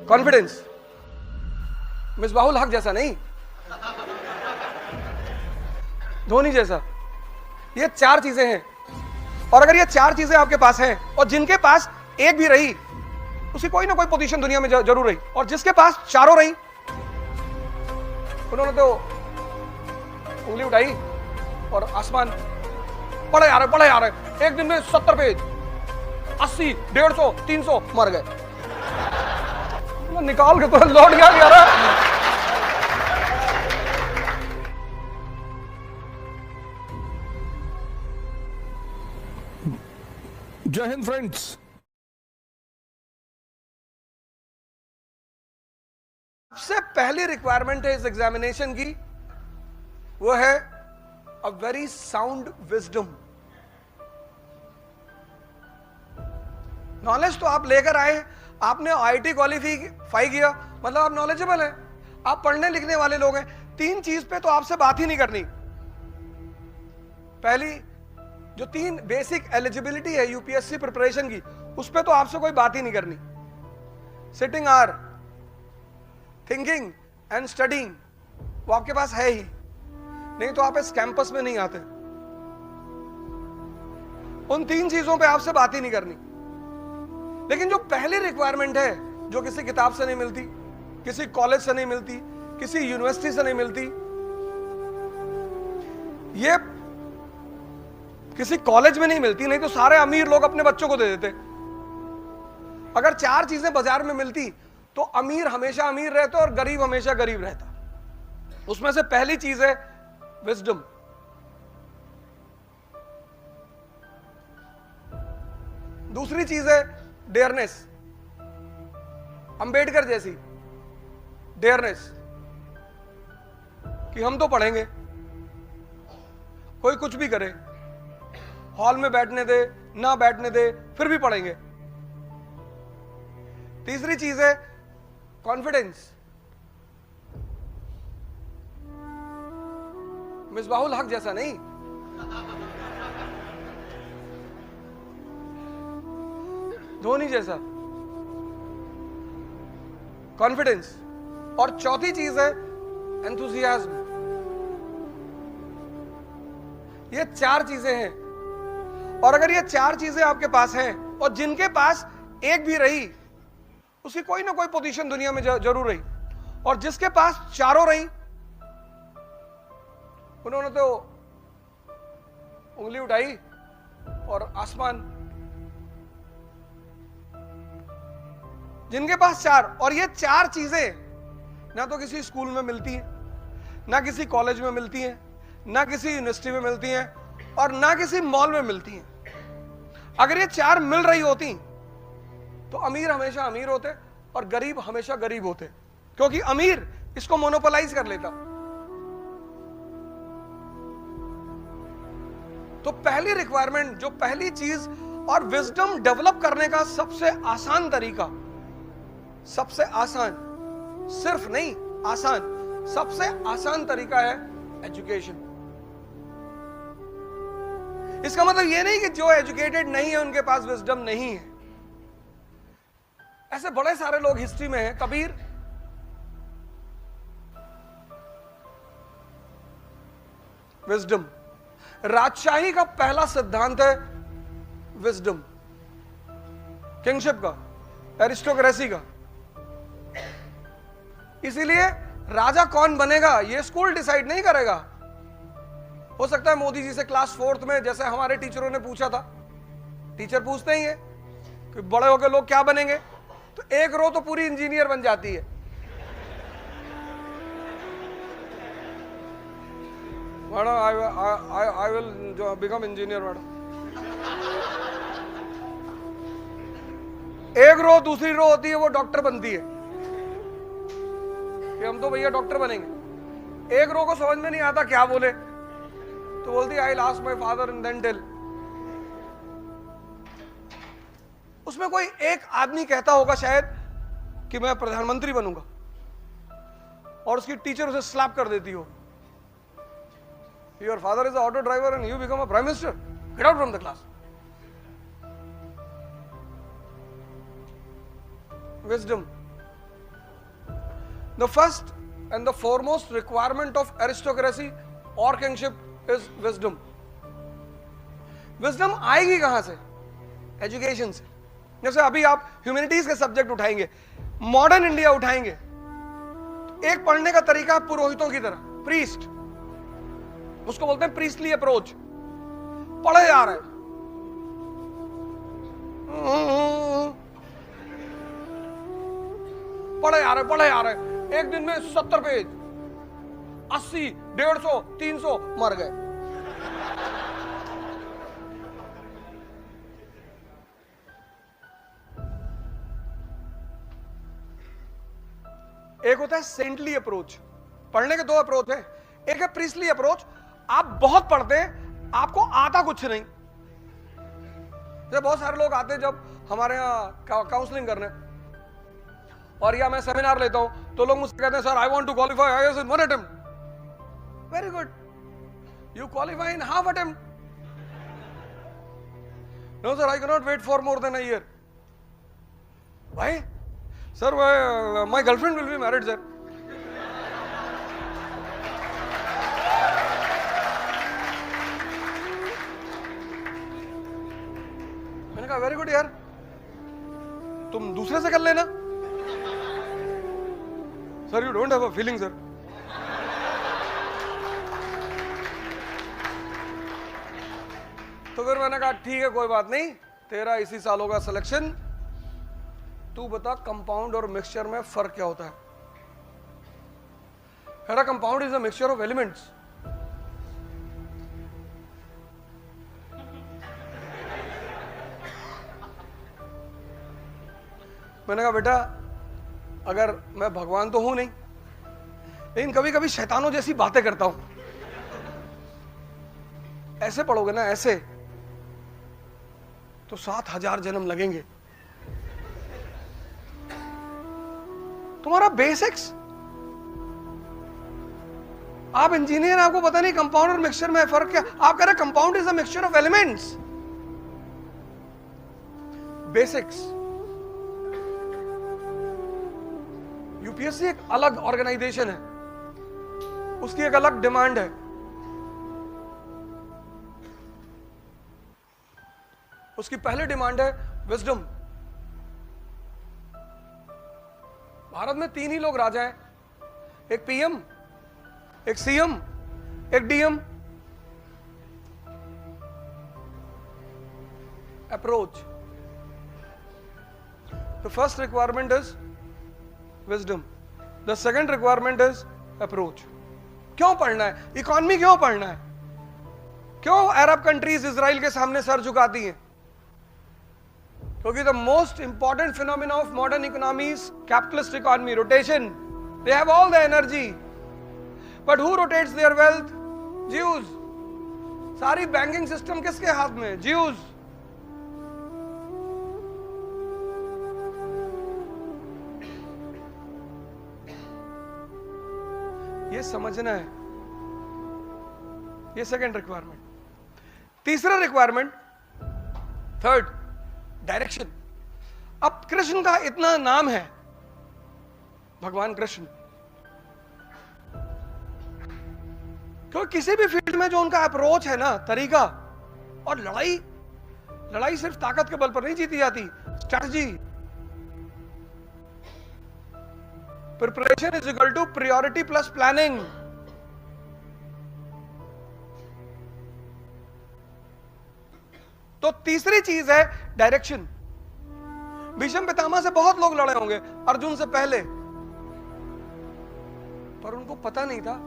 Confidence, Misbahul हक जैसा नहीं, धोनी जैसा। ये चार चीजें हैं, और अगर ये चार चीजें आपके पास हैं और जिनके पास एक भी रही उसी कोई ना कोई पोजीशन दुनिया में जरूर रही, और जिसके पास चारों रही उन्होंने तो उंगली उठाई और आसमान पढ़े आ रहे एक दिन में 70 पेज, 80, 150, 300 मर गए, निकाल के तो लौट गया यार। जय हिंद फ्रेंड्स। सबसे पहली रिक्वायरमेंट है इस एग्जामिनेशन की, वो है a very sound wisdom. Knowledge तो आप लेकर आए, आपने आईटी क्वालिफाई किया, मतलब आप नॉलेजेबल हैं, आप पढ़ने लिखने वाले लोग हैं। तीन चीज पे तो आपसे बात ही नहीं करनी। पहली जो तीन बेसिक एलिजिबिलिटी है यूपीएससी प्रिपरेशन की, उस पे तो आपसे कोई बात ही नहीं करनी। Sitting hour, thinking and studying, वो आपके पास है ही, नहीं तो आप इस कैंपस में नहीं आते। उन तीन चीजों पे आपसे बात ही नहीं करनी। लेकिन जो पहली रिक्वायरमेंट है, जो किसी किताब से नहीं मिलती, किसी कॉलेज से नहीं मिलती, किसी यूनिवर्सिटी से नहीं मिलती, ये किसी कॉलेज में नहीं मिलती, नहीं तो सारे अमीर लोग अपने बच्चों को दे देते। अगर चार चीजें बाजार में मिलती तो अमीर हमेशा अमीर रहता और गरीब हमेशा गरीब रहता। उसमें से पहली चीज है विजडम। दूसरी चीज है डेयरनेस, अंबेडकर जैसी डेयरनेस कि हम तो पढ़ेंगे, कोई कुछ भी करे, हॉल में बैठने दे ना बैठने दे, फिर भी पढ़ेंगे। तीसरी चीज है कॉन्फिडेंस, मिसबाहुल हक जैसा नहीं, धोनी जैसा कॉन्फिडेंस। और चौथी चीज है एंथुसियाज्म। ये चार चीजें हैं, और अगर ये चार चीजें आपके पास हैं और जिनके पास एक भी रही उसकी कोई ना कोई पोजीशन दुनिया में जरूर रही, और जिसके पास चारों रही उन्होंने तो उंगली उठाई और आसमान। जिनके पास चार, और ये चार चीजें ना तो किसी स्कूल में मिलती हैं, ना किसी कॉलेज में मिलती हैं, ना किसी यूनिवर्सिटी में मिलती हैं, और ना किसी मॉल में मिलती हैं। अगर ये चार मिल रही होती तो अमीर हमेशा अमीर होते और गरीब हमेशा गरीब होते, क्योंकि अमीर इसको मोनोपोलाइज कर लेता। तो पहली रिक्वायरमेंट, जो पहली चीज, और विजडम डेवलप करने का सबसे आसान तरीका, सबसे आसान, सिर्फ नहीं आसान, सबसे आसान तरीका है एजुकेशन। इसका मतलब यह नहीं कि जो एजुकेटेड नहीं है उनके पास विजडम नहीं है। ऐसे बड़े सारे लोग हिस्ट्री में हैं। कबीर, विजडम। राजशाही का पहला सिद्धांत है विजडम, किंगशिप का, एरिस्टोक्रेसी का। इसीलिए राजा कौन बनेगा ये स्कूल डिसाइड नहीं करेगा। हो सकता है मोदी जी से क्लास 4th में, जैसे हमारे टीचरों ने पूछा था, टीचर पूछते ही है कि बड़े होकर लोग क्या बनेंगे, तो एक रो तो पूरी इंजीनियर बन जाती है। Madam I will become engineer madam. एक रो, दूसरी रो होती है वो डॉक्टर बनती है कि हम तो भैया डॉक्टर बनेंगे। एक रो को समझ में नहीं आता क्या बोले, तो बोलती I will ask my father and then tell. उसमें कोई एक आदमी कहता होगा शायद कि मैं प्रधानमंत्री बनूंगा, और उसकी टीचर उसे स्लैप कर देती हो, your father is a auto driver and you become a prime minister, get out from the class. Wisdom, The first and the foremost requirement of aristocracy or kingship is wisdom. Wisdom आएगी कहां से? Education से. जैसे अभी आप humanities के subject उठाएंगे, modern India उठाएंगे, एक पढ़ने का तरीका है पुरोहितों की तरह, प्रीस्ट, उसको बोलते हैं प्रीस्टली अप्रोच. पढ़े जा रहे हैं, पढ़े आ रहे, एक दिन में 70 पेज, 80, 150, 300 मर गए. एक होता है सेंटली अप्रोच. पढ़ने के दो अप्रोच है. एक है प्रीस्टली अप्रोच, आप बहुत पढ़ते हैं, आपको आता कुछ नहीं. जब बहुत सारे लोग आते हैं जब हमारे यहाँ काउंसलिंग करने, और या मैं सेमिनार लेता हूं, तो लोग मुझसे कहते हैं sir I want to qualify IAS in 1 attempt. Very good, you qualify in half attempt. No sir I can not wait for more than a year. भाई sir my girlfriend will be married sir. मैंने कहा very good यार, तुम दूसरे से कर लेना. Sir you don't have a feeling sir. तो फिर मैंने कहा ठीक है कोई बात नहीं, तेरा इसी साल होगा सिलेक्शन, तू बता कंपाउंड और मिक्सचर में फर्क क्या होता है. Hera compound is a mixture of elements. मैंने कहा बेटा अगर मैं भगवान तो हूं नहीं, लेकिन कभी कभी शैतानों जैसी बातें करता हूं. ऐसे पढ़ोगे ना ऐसे, तो 7000 जन्म लगेंगे. तुम्हारा बेसिक्स, आप इंजीनियर, आपको पता नहीं कंपाउंड और मिक्सचर में फर्क क्या. आप कह रहे compound is a mixture of elements. Basics. UPSC एक अलग ऑर्गेनाइजेशन है, उसकी एक अलग डिमांड है. उसकी पहली डिमांड है विजडम. भारत में 3 ही लोग राजा हैं, एक पीएम, एक सीएम, एक DM. Approach. The first requirement is wisdom. The second requirement is approach. क्यों पढ़ना है? इकोनॉमी क्यों पढ़ना है? क्यों अरब कंट्रीज इजराइल के सामने सर झुकाती हैं? क्योंकि the most important phenomena of modern economies, capitalist economy, rotation. They have all the energy, but who rotates there wealth? Jews. सारी बैंकिंग सिस्टम किसके हाथ में? ज्यूज. ये समझना है. ये सेकंड रिक्वायरमेंट. तीसरा रिक्वायरमेंट, थर्ड, डायरेक्शन. अब कृष्ण का इतना नाम है, भगवान कृष्ण, क्योंकि किसी भी फील्ड में जो उनका अप्रोच है ना, तरीका, और लड़ाई सिर्फ ताकत के बल पर नहीं जीती जाती, strategy. Preparation is equal to priority plus planning. तो तीसरी चीज है डायरेक्शन. भीष्म पितामह से बहुत लोग लड़े होंगे, अर्जुन से पहले, पर उनको पता नहीं था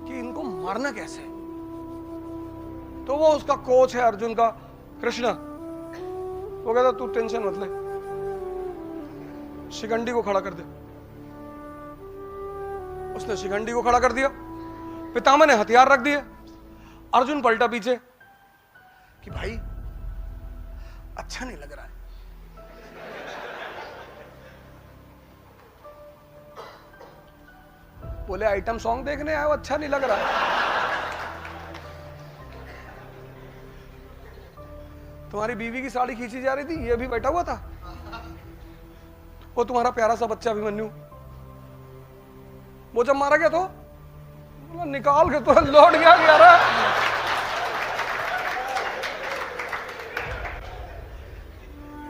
कि इनको मारना कैसे. तो वो उसका कोच है अर्जुन का, कृष्णा. वो कहता तू टेंशन मत ले, शिखंडी को खड़ा कर दे. उसने शिखंडी को खड़ा कर दिया, पितामह ने हथियार रख दिए. अर्जुन पलटा पीछे कि भाई अच्छा नहीं लग रहा है. बोले आइटम सॉन्ग देखने आए हो, अच्छा नहीं लग रहा. तुम्हारी बीवी की साड़ी खींची जा रही थी, ये भी बैठा हुआ था. वो तुम्हारा प्यारा सा बच्चा अभिमन्यु, वो जब मारा गया तो बोला निकाल के तो लौट गया यार।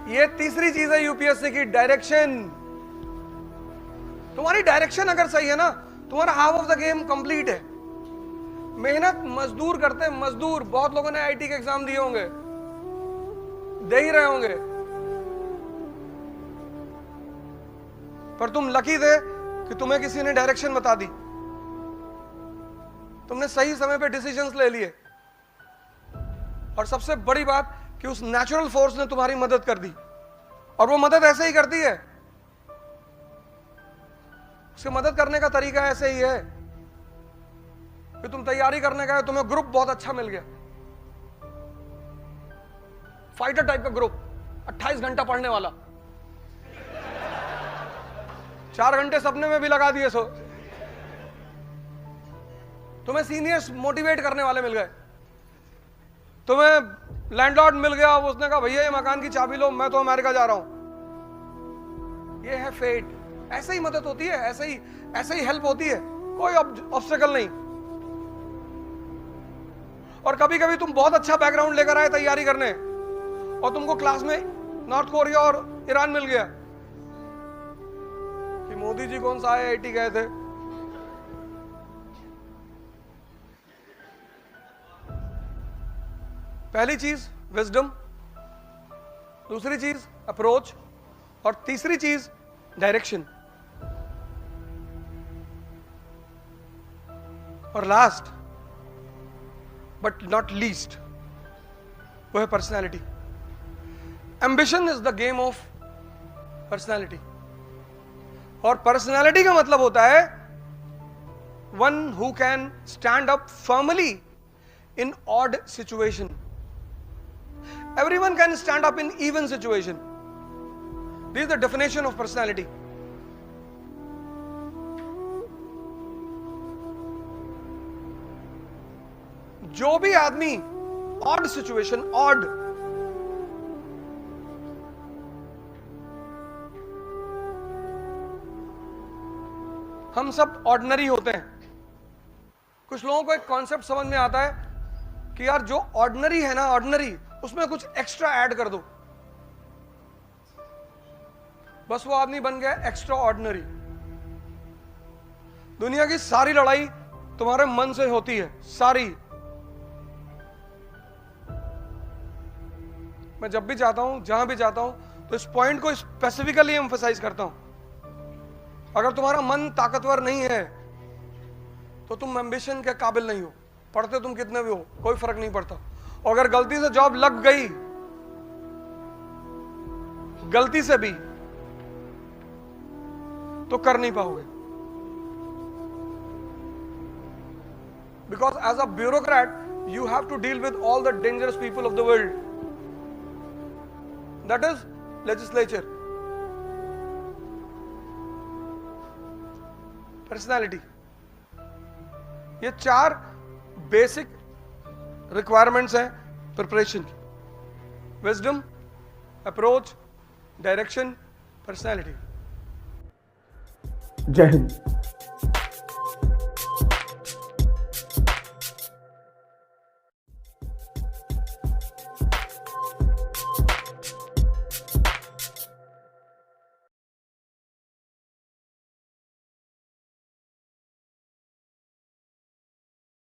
ये तीसरी चीज है यूपीएससी की, डायरेक्शन। तुम्हारी डायरेक्शन अगर सही है ना, तुम्हारा half of the game complete है। मेहनत मजदूर करते हैं, मजदूर। बहुत लोगों ने आईटी के एग्जाम दिए होंगे, दे ही रहे होंगे, पर तुम लकी थे कि तुम्हें किसी ने डायरेक्शन बता दी, तुमने सही समय पे डिसीजंस ले लिए, और सबसे बड़ी बात कि उस नेचुरल फोर्स ने तुम्हारी मदद कर दी। और वो मदद ऐसे ही करती है, उसकी मदद करने का तरीका ऐसे ही है कि तुम तैयारी करने गए, तुम्हें ग्रुप बहुत अच्छा मिल गया, फाइटर टाइप का ग्रुप, 28 घंटा पढ़ने वाला, 4 घंटे सपने में भी लगा दिए। सो तुम्हें सीनियर्स मोटिवेट करने वाले मिल गए, तुम्हें लैंडलॉर्ड मिल गया, उसने कहा भैया ये मकान की चाबी लो, मैं तो अमेरिका जा रहा हूं। ये है फेट। ऐसे ही मदद होती है, ऐसे ही हेल्प होती है, कोई ऑब्स्टेकल नहीं। और कभी कभी तुम बहुत अच्छा बैकग्राउंड लेकर आए तैयारी करने, और तुमको क्लास में नॉर्थ कोरिया और ईरान मिल गया कि मोदी जी कौन सा आईआईटी गए थे। पहली चीज विजडम, दूसरी चीज अप्रोच, और तीसरी चीज डायरेक्शन, और लास्ट बट नॉट लीस्ट वो है personality. Ambition is the game of personality, और पर्सनैलिटी का मतलब होता है one who can stand up firmly in odd situation. Everyone can stand up in even situation. This is the definition of personality. जो भी आदमी odd situation, odd, हम सब ऑर्डिनरी होते हैं। कुछ लोगों को एक कॉन्सेप्ट समझ में आता है कि यार जो ऑर्डिनरी है ना, ऑर्डिनरी, उसमें कुछ एक्स्ट्रा ऐड कर दो, बस वो आदमी बन गया एक्स्ट्रा ऑर्डिनरी। दुनिया की सारी लड़ाई तुम्हारे मन से होती है, सारी। मैं जब भी जाता हूं, जहां भी जाता हूं, तो इस पॉइंट को स्पेसिफिकली एम्फसाइज करता हूं। अगर तुम्हारा मन ताकतवर नहीं है तो तुम एम्बिशन के काबिल नहीं हो, पढ़ते तुम कितने भी हो, कोई फर्क नहीं पड़ता। और अगर गलती से जॉब लग गई, गलती से भी, तो कर नहीं पाओगे। Because as a bureaucrat you have to deal with all the dangerous people of the world, that is legislature. Personality, ये 4 बेसिक रिक्वायरमेंट्स हैं प्रिपरेशन की: विजडम, अप्रोच, डायरेक्शन, पर्सनैलिटी। जय हिंद।